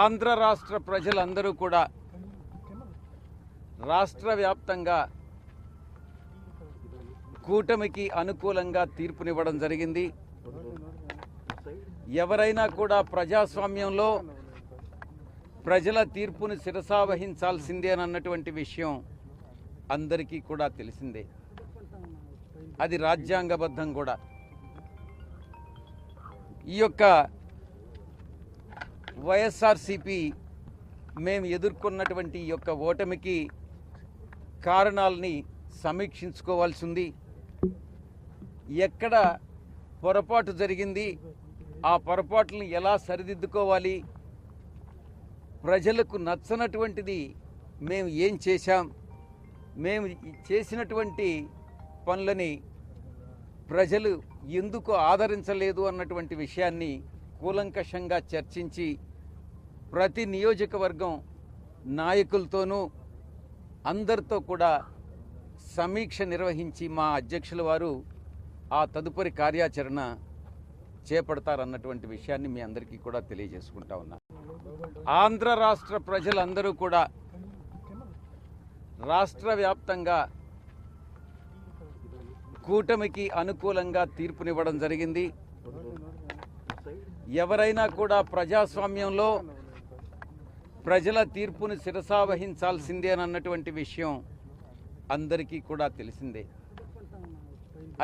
ఆంధ్ర రాష్ట్ర ప్రజలందరూ కూడా రాష్ట్ర వ్యాప్తంగా కూటమికి అనుకూలంగా తీర్పునివ్వడం జరిగింది. ఎవరైనా కూడా ప్రజాస్వామ్యంలో ప్రజల తీర్పును శిరసావహించాల్సిందే అన్నటువంటి విషయం అందరికీ కూడా తెలిసిందే. అది రాజ్యాంగబద్ధం కూడా. ఈ యొక్క వైఎస్ఆర్సీపీ మేము ఎదుర్కొన్నటువంటి ఈ యొక్క ఓటమికి కారణాలని సమీక్షించుకోవాల్సి ఉంది. ఎక్కడ పొరపాటు జరిగింది, ఆ పొరపాట్లను ఎలా సరిదిద్దుకోవాలి, ప్రజలకు నచ్చనటువంటిది మేము ఏం చేశాం, మేము చేసినటువంటి పనులని ప్రజలు ఎందుకు ఆదరించలేదు అన్నటువంటి విషయాన్ని కూలంకషంగా చర్చించి ప్రతి నియోజకవర్గం నాయకులతోనూ అందరితో కూడా సమీక్ష నిర్వహించి మా అధ్యక్షుల వారు ఆ తదుపరి కార్యాచరణ చేపడతారన్నటువంటి విషయాన్ని మీ అందరికీ కూడా తెలియజేసుకుంటా ఉన్నా. ఆంధ్ర రాష్ట్ర ప్రజలందరూ కూడా రాష్ట్ర వ్యాప్తంగా కూటమికి అనుకూలంగా తీర్పునివ్వడం జరిగింది. ఎవరైనా కూడా ప్రజాస్వామ్యంలో ప్రజల తీర్పును శిరసావహించాల్సిందే అన్నటువంటి విషయం అందరికీ కూడా తెలిసిందే.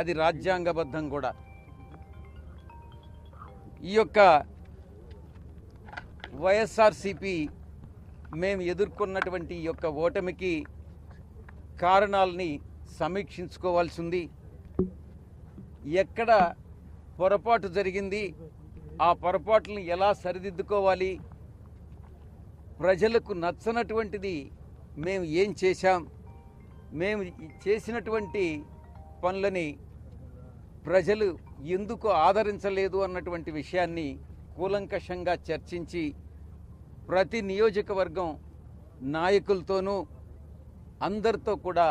అది రాజ్యాంగబద్ధం కూడా. ఈ యొక్క వైఎస్ఆర్సీపీ మేము ఎదుర్కొన్నటువంటి ఈ యొక్క ఓటమికి కారణాలని సమీక్షించుకోవాల్సి ఉంది. ఎక్కడ పొరపాటు జరిగింది, ఆ పొరపాట్లను ఎలా సరిదిద్దుకోవాలి, ప్రజలకు నచ్చనటువంటిది మేము ఏం చేశాం, మేము చేసినటువంటి పనులని ప్రజలు ఎందుకు ఆదరించలేదు అన్నటువంటి విషయాన్ని కూలంకషంగా చర్చించి ప్రతి నియోజకవర్గం నాయకులతోనూ అందరితో కూడా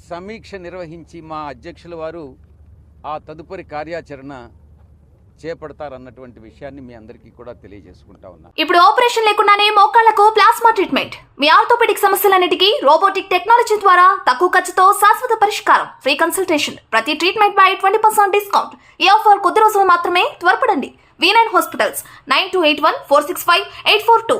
సమీక్ష నిర్వహించి మా అధ్యక్షుల వారు ఆ తదుపరి కార్యాచరణ చేపడతారన్నటువంటి విషయాన్ని మీ అందరికీ కూడా తెలియజేసుకుంటా ఉన్నా. ఇప్పుడు ఆపరేషన్ లేకుండానే మోకాళ్లకు ప్లాస్మా ట్రీట్మెంట్. మీ ఆర్థోపెడిక్ సమస్యలన్నిటికీ రోబోటిక్ టెక్నాలజీ ద్వారా తక్కువ ఖర్చుతో శాశ్వత పరిష్కారం. Free consultation. ప్రతి ట్రీట్మెంట్ పై 20% డిస్కౌంట్. ఈ ఆఫర్ కొద్ది రోజులు మాత్రమే. త్వరపడండి. V9 hospitals 9281465842